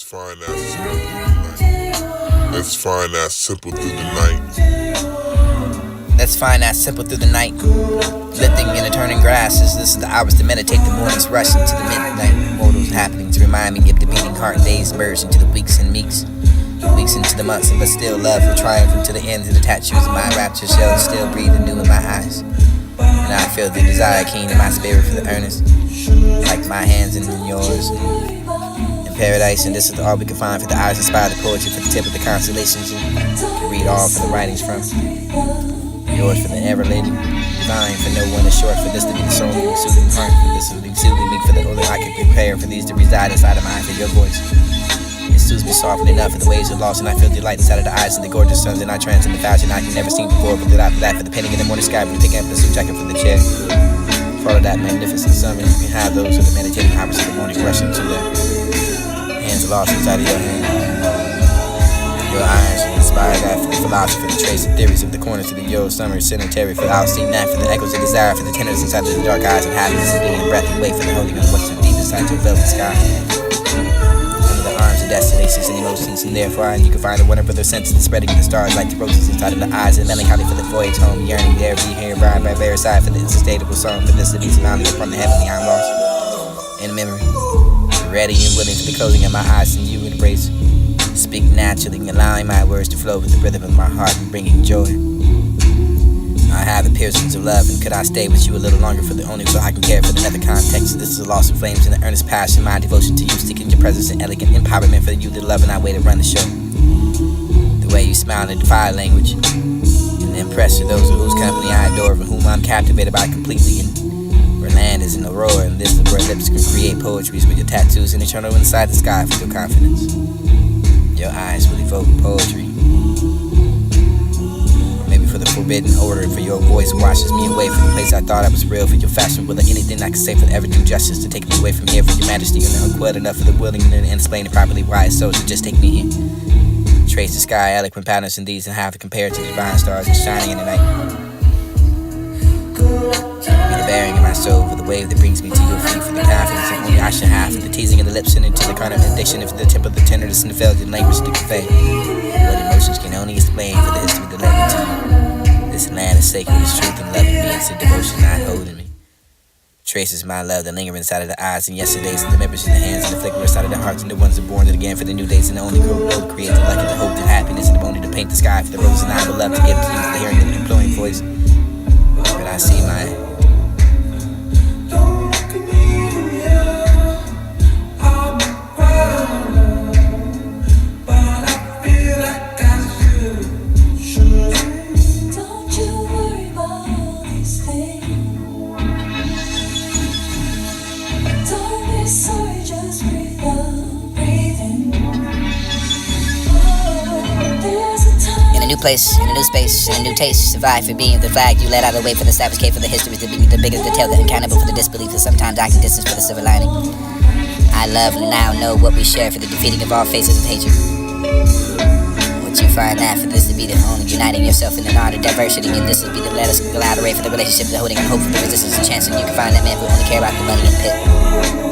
Let's find that simple through the night. Let's find that simple through the night. Let's find that simple through the night. Lifting and turning grasses. This is the hours to meditate. The mornings rush into the midnight. Mortals happening to remind me of the beating heart. Days merge into the weeks and meeks. Weeks into the months, but still love will triumph into the ends of the tattoos of my rapture shells. Still breathing new in my eyes. And I feel the desire keen in my spirit for the earnest. Like my hands in yours. In paradise, and this is all we can find for the eyes inspire the poetry for the tip of the constellations. You can read all for the writings from. Yours for the ever lady. Divine for no one is short for this to be the soul of the soothing heart. For this to be soothing me for the older I can prepare for these to reside inside of mine for your voice. It soothes me softly enough for the waves are lost, and I feel delight inside of the eyes of the gorgeous suns, and I trance in the fashion I can never seen before. But after that, for the painting in the morning sky, for picking up the suit jacket from the chair. Follow that magnificent summer, you can have those who are meditating hours of the morning rushing to their hands lost inside of your hand. Your eyes inspire that for the philosophy, the trace of theories of the corners to the yo summer sedentary. For I'll see that for the echoes of desire, for the tenderness inside of the dark eyes and happiness and being breath and wait for the holding of what's so deep inside your velvet sky. Arms and destinations and emotions, and therefore and you can find the wonder for their senses and spreading the stars like the roses inside of the eyes and melancholy for the voyage home, yearning there be here ride by very side for the unsustainable song for this to be surrounding upon the heavenly I'm lost in memory, ready and willing for the closing of my eyes and you embrace. Speak naturally, allowing my words to flow with the rhythm of my heart and bringing joy. I have the piercings of love, and could I stay with you a little longer for the only so I can care for the nether context. This is a loss of flames and the earnest passion, my devotion to you, seeking your presence and elegant empowerment for you, the love and I way to run the show. The way you smile and defy language, and impress those whose company I adore, for whom I'm captivated by completely. And where land is in the roar, and this is where lips can create poetries with your tattoos and eternal inside the sky for your confidence. Your eyes will evoke poetry. For the forbidden order, for your voice washes me away from the place I thought I was real. For your fashion, will there anything I can say forever do justice to take me away from here? For your majesty and the unquoted enough for the willing and explain it properly why it's so just take me in. Trace the sky, eloquent patterns and these and how to compare it to divine stars and shining in the night. Be the bearing of my soul for the wave that brings me to your feet, for the confidence that only I should have, for the teasing of the lips and into the kind of addiction, for the tip of the tenderness and the Belgian language to convey what emotions can only explain for the history that led me to you. This land is sacred, its truth and love and being to devotion I hold in me. Traces my love that linger inside of the eyes and yesterdays and the members in the hands and the flicker inside of the hearts and the ones that born it again for the new days and the only hope to create the luck and the hope and happiness and the only to paint the sky for the rose and I would love to give to you for the hearing and the imploring voice. But I see my new place, in a new space, in a new taste. Survive for being the flag you let out of the way for the savage cave for the histories to be the biggest to tell, the uncountable for the disbelief, and sometimes I can distance for the silver lining. I love and now know what we share for the defeating of all faces of hatred. Would you find that for this to be the only uniting yourself in an art of diversity, and this would be the let us collaborate for the relationship, the holding on hope for the resistance and chance, and you can find that man who only care about the money and pit.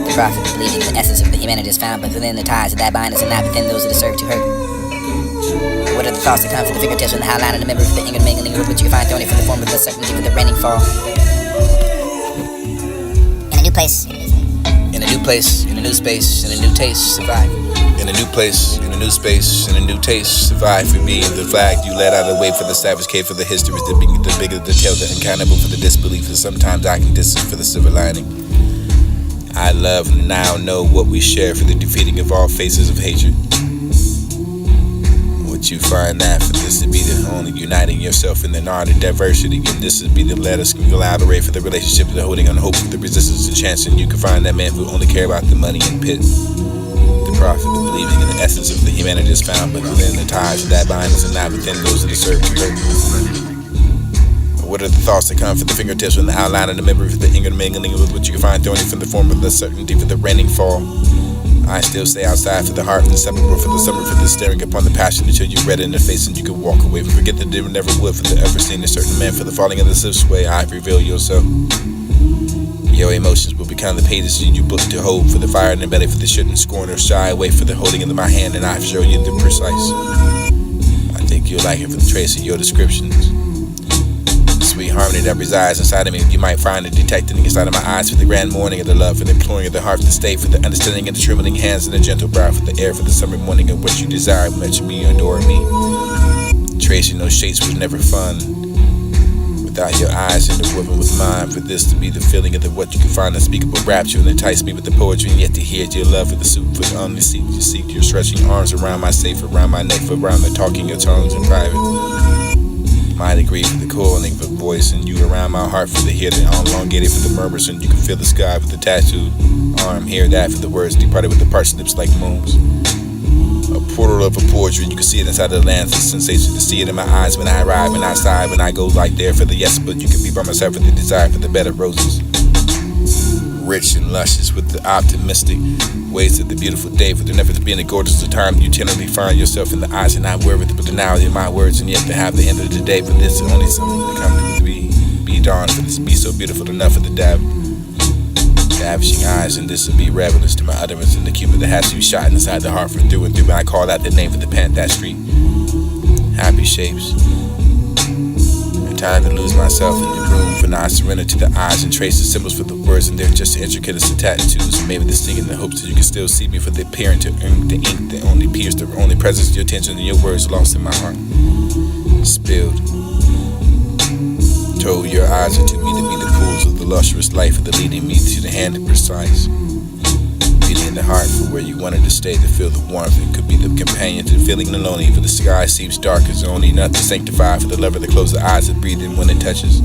The prophet, the believing in the essence of the humanity is found, but within the ties of that bind us and not within those that are served to hurt. What are the thoughts that come from the fingertips and the outline of the memory of the ingot mingling with which you can find thorny for the form of the certainty for the raining fall? In a new place. In a new place, in a new space, in a new taste, survive. In a new place, in a new space, in a new taste, survive for being the flag you let out of the way for the savage cave for the histories, the bigger the tale, the uncountable for the disbelief, and sometimes I can distance for the silver lining. I love and now know what we share for the defeating of all faces of hatred. Would you find that for this to be the only uniting yourself in the art of diversity, and this would be the let us collaborate for the relationship, the holding on hope for the resistance and chance, and you can find that man who only care about the money and pit. The prophet, the believing in the essence of the humanity is found, but within the ties of that bind us and not within those that are served to hurt. What are the thoughts that come from the fingertips from the outline of the memory of the ingot mingling with which you can find thorny from the form of the certainty for the raining fall? I still stay outside for the heart inseparable for the summer for the staring upon the passion until you red in the face and you can walk away. Forget that they never would for the ever seen a certain man for the falling of the swift way. I reveal yourself. Your emotions will become the pages you book to hold for the fire in the belly, for the shouldn't scorn or shy away for the holding of my hand, and I show you the precise. I think you'll like it for the trace of your descriptions. The sweet harmony that resides inside of me, you might find it detected inside of my eyes, for the grand morning of the love, for the imploring of the heart, for the stay, for the understanding of the trembling hands and the gentle brow, for the air, for the summer morning of what you desire, much me, adore me. Tracing those shapes was never fun without your eyes interwoven with mine, for this to be the feeling of the what you can find unspeakable rapture and entice me with the poetry, and yet to hear your love for the soup, for the only seek you seek your stretching arms around my safe, around my neck, for around the talking your tongues in private. My degree for the calling for voice, and you around my heart for the hear the elongated for the murmurs, and you can feel the sky with the tattooed arm, hear that for the words departed with the parched lips like moons. A portal of a poetry, you can see it inside the lands, the sensation to see it in my eyes when I arrive and I sigh, when I go like there for the yes, but you can be by myself for the desire for the bed of roses. Rich and luscious with the optimistic ways of the beautiful day, for the never to be in the gorgeous time you tenderly find yourself in the eyes and not worried with the banality of my words, and yet to have the end of the day, for this is only something to come to be dawn, for this to be so beautiful enough for the ravishing eyes, and this will be revelous to my utterance, and the cupid that has you shot inside the heart from through and through when I call out the name for the pant that street. Happy shapes. Time to lose myself in your room, for now I surrender to the eyes and trace the symbols for the words, and they're just as intricate as the tattoos, and maybe the singing in the hopes that you can still see me, for the appearing to ink the ink that only pierced the only presence of your attention and your words lost in my heart. Spilled. Told your eyes are to me to be the pools of the lustrous life of the leading me to the hand of precise. Beating in the heart for where you wanted to stay, to feel the warmth, it could be the companion to feeling the lonely, for the sky seems dark as only nothing sanctified, for the lover that close the eyes that breathe in when it touches.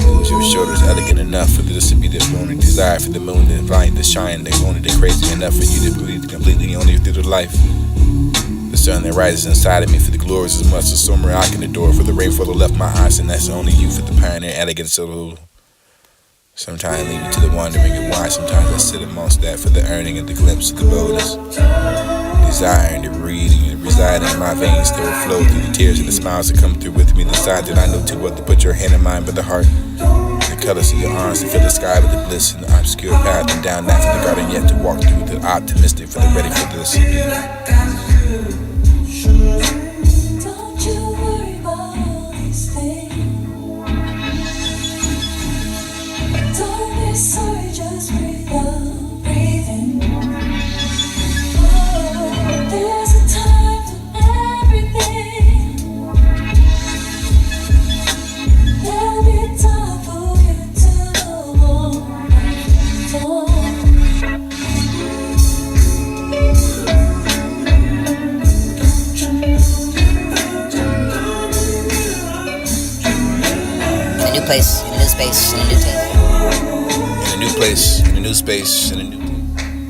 Close your shoulders elegant enough for this to be the only desire, for the moon to invite the shine, they only the crazy enough for you to breathe completely only through the life. The sun that rises inside of me, for the glories as much as summer I can adore, for the rainfall that left my eyes, and that's only you, for the pioneer elegance of the sometimes lead me to the wondering of why sometimes I sit amongst that, for the earning of the glimpse of the boldness, desiring to read and reside in my veins, still flow through the tears and the smiles that come through with me, the side that I know too well to put your hand in mine, but the heart, the colors of your arms to fill the sky with the bliss and the obscure path, and down that from the garden yet to walk through, the optimistic for the ready for this. Don't you worry about these things. Don't be sorry, just breathe out, breathe in. Oh, there's a time for everything. There'll be time for you to move on. In a new place, in a new space, in a new taste. In a new place, in a new space, in a new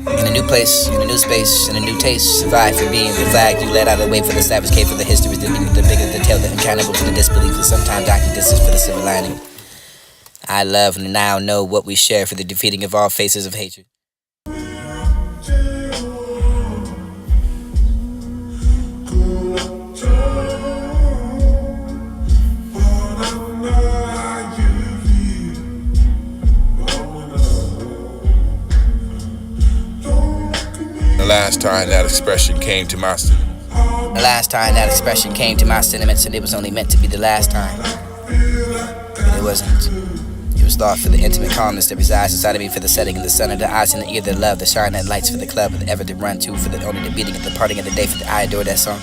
In a new place, in a new space, in a new taste. Survive for being the flag you let out of the way for the savage cave, for the history, the bigger the tale, the uncountable for the disbelief, and sometimes dark distance for the silver lining. I love and now know what we share for the defeating of all faces of hatred. The last time that expression came to my The last time that expression came to my sentiments, and it was only meant to be the last time. But it wasn't. It was thought for the intimate calmness that resides inside of me, for the setting of the sun, and the eyes and the ear, the love, the shine that lights, for the club, the ever to run to, for the only the beating of the parting of the day, for the I adore that song.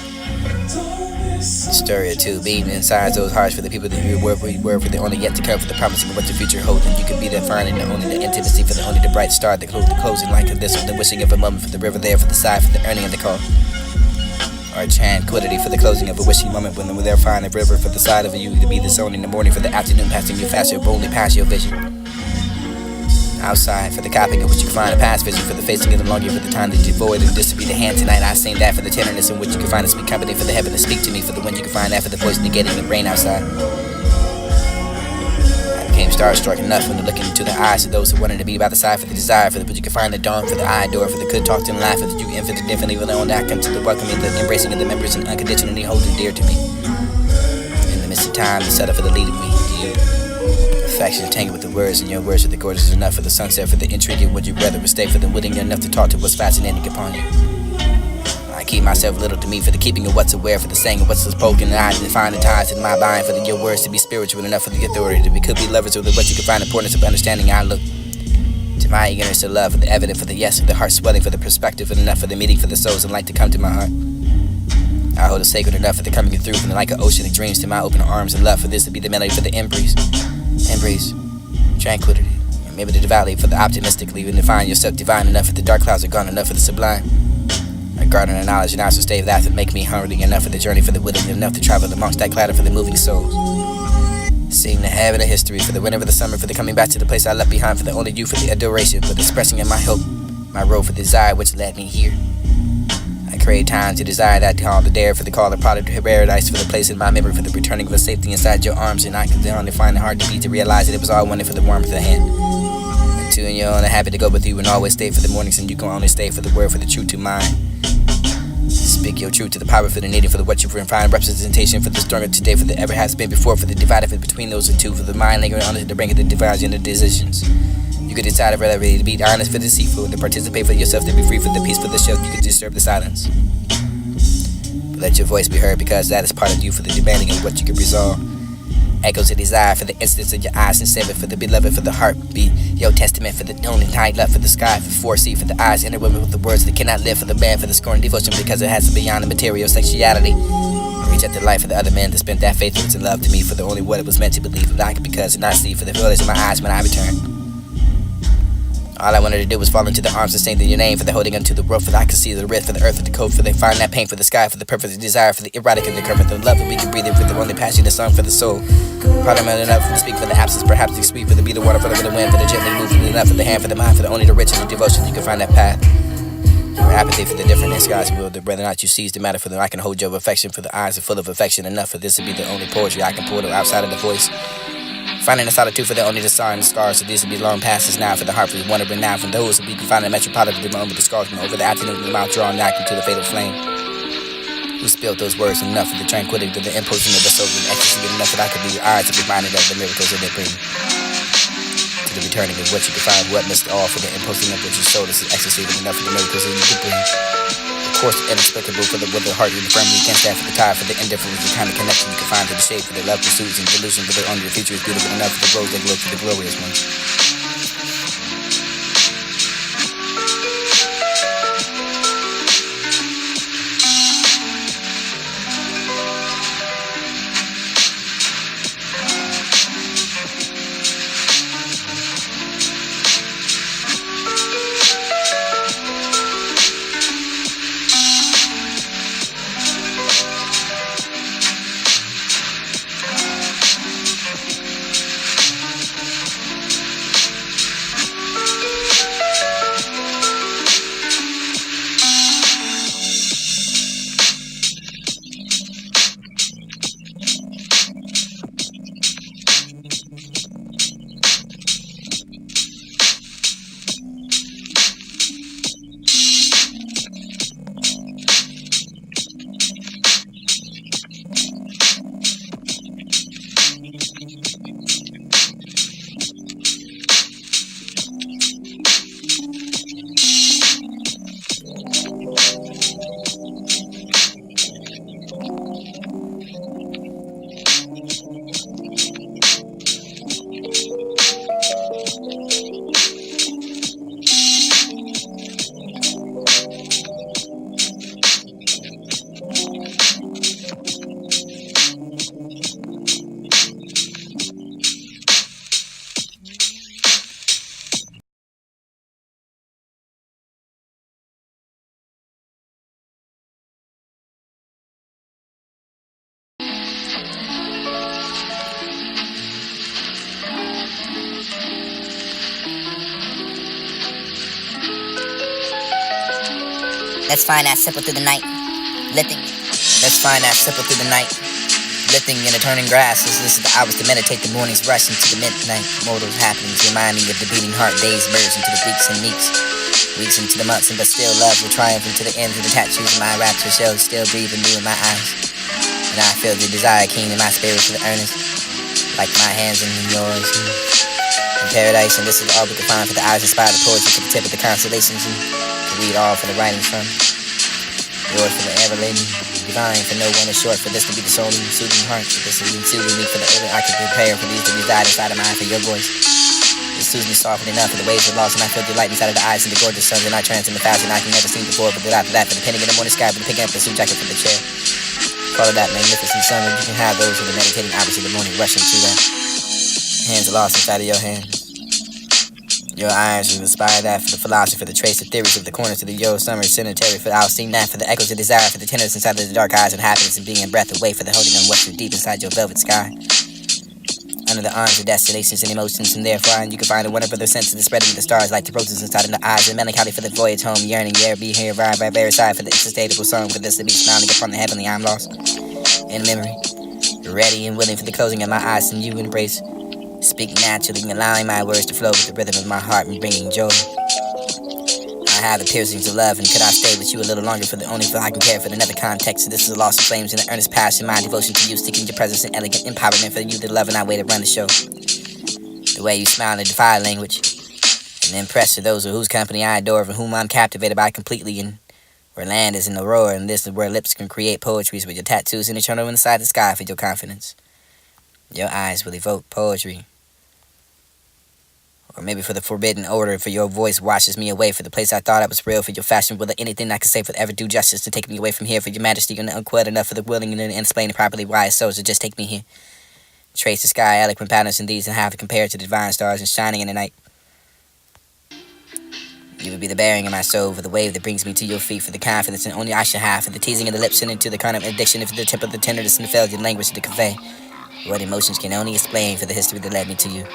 The story too, being inside those hearts for the people that you were for the only yet to come, for the promising of what the future holds, and you could be there finding the only the intimacy, for the only the bright star, the closing light of this, for the wishing of a moment, for the river there, for the side, for the earning of the call. Or tranquility for the closing of a wishing moment when we're there find a river for the side of you to be the zone in the morning, for the afternoon passing you faster, boldly past your vision. Outside for the copying of what you find a past vision, for the facing of the longer for the time that you void, and this to be the hand tonight. I sing that for the tenderness in which you can find a sweet company, for the heaven to speak to me, for the wind you can find that, for the voice negating the rain outside. I became starstruck enough when looking into the eyes of those who wanted to be by the side, for the desire, for the but you can find the dawn, for the I adore, for the good talk and laugh, for the you infinite infinitely alone that come to the welcoming, the embracing of the members and unconditionally holding dear to me. In the midst of time, the setup for the leading me to you. Affection tangled with the words, and your words are the gorgeous enough for the sunset, for the intrigue. Would you rather stay for the willing enough to talk to what's fascinating upon you? I keep myself little to me for the keeping of what's aware, for the saying of what's spoken, and I define the ties in my mind for your words to be spiritual enough for the authority to be could be lovers with what you can find importance of understanding. I look to my eagerness to love, for the evidence, for the yes, for the heart swelling, for the perspective, and enough for the meeting, for the souls and light to come to my heart. I hold it sacred enough for the coming through from the like an ocean of dreams to my open arms and love for this to be the melody for the embrace, tranquility, and maybe the valley for the optimistically and define yourself divine enough for the dark clouds are gone enough for the sublime. A garden of knowledge and I shall stay of that make me hungry enough for the journey for the willing enough to travel amongst that clatter for the moving souls. Seeing the heaven of history for the winter for the summer for the coming back to the place I left behind for the only you for the adoration for the expressing of my hope, my road for the desire which led me here. I create time to desire that call to dare for the call of product to paradise for the place in my memory for the returning of the safety inside your arms and I could only find it hard to beat to realize that it was all wanted for the warmth of the hand. And two and you're only happy to go with you and always stay for the mornings and you can only stay for the word for the truth to mine. Speak your truth to the power for the needed for the what you find representation for the stronger today for the ever has been before for the divided between those two for the mind lingering on the brink of the division of decisions. You could decide whether to be honest for the seafood, to participate for yourself, to be free for the peace for the shelf. You could disturb the silence. But let your voice be heard because that is part of you for the demanding of what you could resolve. Echoes of desire for the instance of your eyes and seven for the beloved for the heartbeat. Your testament for the only night love for the sky for foresee for the eyes inner women with the words that cannot live for the man for the scorn devotion because it has to be beyond the material sexuality. Reach out the life for the other men that spent that faithfulness and love to me for the only what it was meant to believe like because and I see for the feelings in my eyes when I return. All I wanted to do was fall into the arms and sing your name for the holding unto the world for the I could see the rift for the earth for the code for the find that pain for the sky for the perfect desire for the erotic and the curve for the love that we can breathe in for the only passion the song for the soul. Parliament enough for the speak for the absence perhaps the sweet for the beat of water for the wind for the gently moving enough for the hand for the mind for the only the rich and the devotion you can find that path. For apathy for the different and skies will the whether or not you seize the matter for the I can hold your affection for the eyes are full of affection enough for this to be the only poetry I can pour outside of the voice. Finding the solitude for the only the star and the scars, so these will be long passes now for the heart for the wonder now for those who be confined in metropolitan the moment the scars from over the afternoon of the mouth drawn back into the fatal flame. Who spilled those words enough for the tranquility to the impulsion of the soul and ecstasy enough that I could be your eyes to be reminded of the miracles of their bring. To the returning of what you could find, what missed all for the impulsion of what you sold is ecstasy enough for the miracles that you could bring. Of course, inexplicable for the with the heart and the firmly you can't stand for the tie for the indifference, the kind of connection you can find to the shape for the love pursuits and delusion for the only the future is beautiful enough for the rose that glow for the glorious ones. Let's find that simple through the night, lifting. Let's find that simple through the night, lifting in the turning grasses. This is the hours to meditate, the morning's rush into the midnight. Mortals happenings remind me of the beating heart, days merge into the weeks and weeks into the months, and but still love will triumph into the ends of the tattoos of my rapture shells, still breathing new in my eyes. And I feel the desire keen in my spirit for the earnest. like my hands in yours. In paradise, and this is all we can find for the eyes inspired the poetry to the tip of the constellations. And to read all for the writings from yours for the ever lady. Divine for no one is short for this to be the soul and soothing heart. For this is soothing me for the early I can prepare for these to reside inside of mine for your voice. It soothes me softly enough for the waves are lost, and I feel the light inside of the eyes and the gorgeous suns, and I trance in the fashion I can never seen before. But after that, for the penning in the morning sky, for the picking up the suit jacket from the chair. Follow that magnificent sun, and you can have those who are meditating hours in the morning, rushing to that. Hands are lost inside of your hands. Your eyes will inspire that for the philosophy, for the trace of theories of the corners to the yo summer cemetery, for I'll sing that for the echoes of desire, for the tenderness inside of the dark eyes and happiness and being in breath away, for the holding on what's too deep inside your velvet sky. Under the arms of destinations and emotions, and therefore you can find a wonderful sense of the spreading of the stars like the roses inside of the eyes, and melancholy for the voyage home, yearning, yeah, be here, ride by very side for the unsustainable song, for this to be smiling upon the heavenly I'm lost in memory, ready and willing for the closing of my eyes and you embrace. Speak naturally, allowing my words to flow with the rhythm of my heart and bringing joy. I have the piercings of love, and could I stay with you a little longer for the only feel I can care for another context? This is a loss of flames and an earnest passion, my devotion to you, seeking your presence and elegant empowerment for you, the love and I way to run the show. The way you smile and defy language, and impress to those whose company I adore, for whom I'm captivated by completely, and where land is in the roar, and this is where lips can create poetries with your tattoos and eternal inside the sky for your confidence. Your eyes will evoke poetry. Or maybe for the forbidden odor, for your voice washes me away, for the place I thought I was real, for your fashion, will anything I could say for ever do justice to take me away from here, for your majesty, and unquelled enough for the willing and explaining properly why it's so, so just take me here. Trace the sky, eloquent patterns and these, and have it compared to the divine stars and shining in the night. You would be the bearing of my soul, for the wave that brings me to your feet, for the confidence and only I should have, for the teasing of the lips and into the kind of addiction, for the tip of the tenderness and the failure language to convey what emotions can only explain, for the history that led me to you.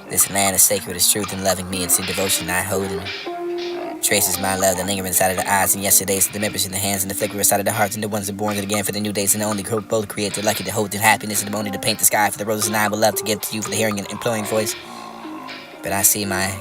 This land is sacred as truth, and loving me it's a devotion I hold in me. Traces my love that linger inside of the eyes and yesterdays, the members in the hands and the flicker inside of the hearts, and the ones that born again for the new days, and the only group both create the lucky to hold in happiness and the morning to paint the sky for the roses, and I would love to give to you for the hearing and imploring voice. But I see my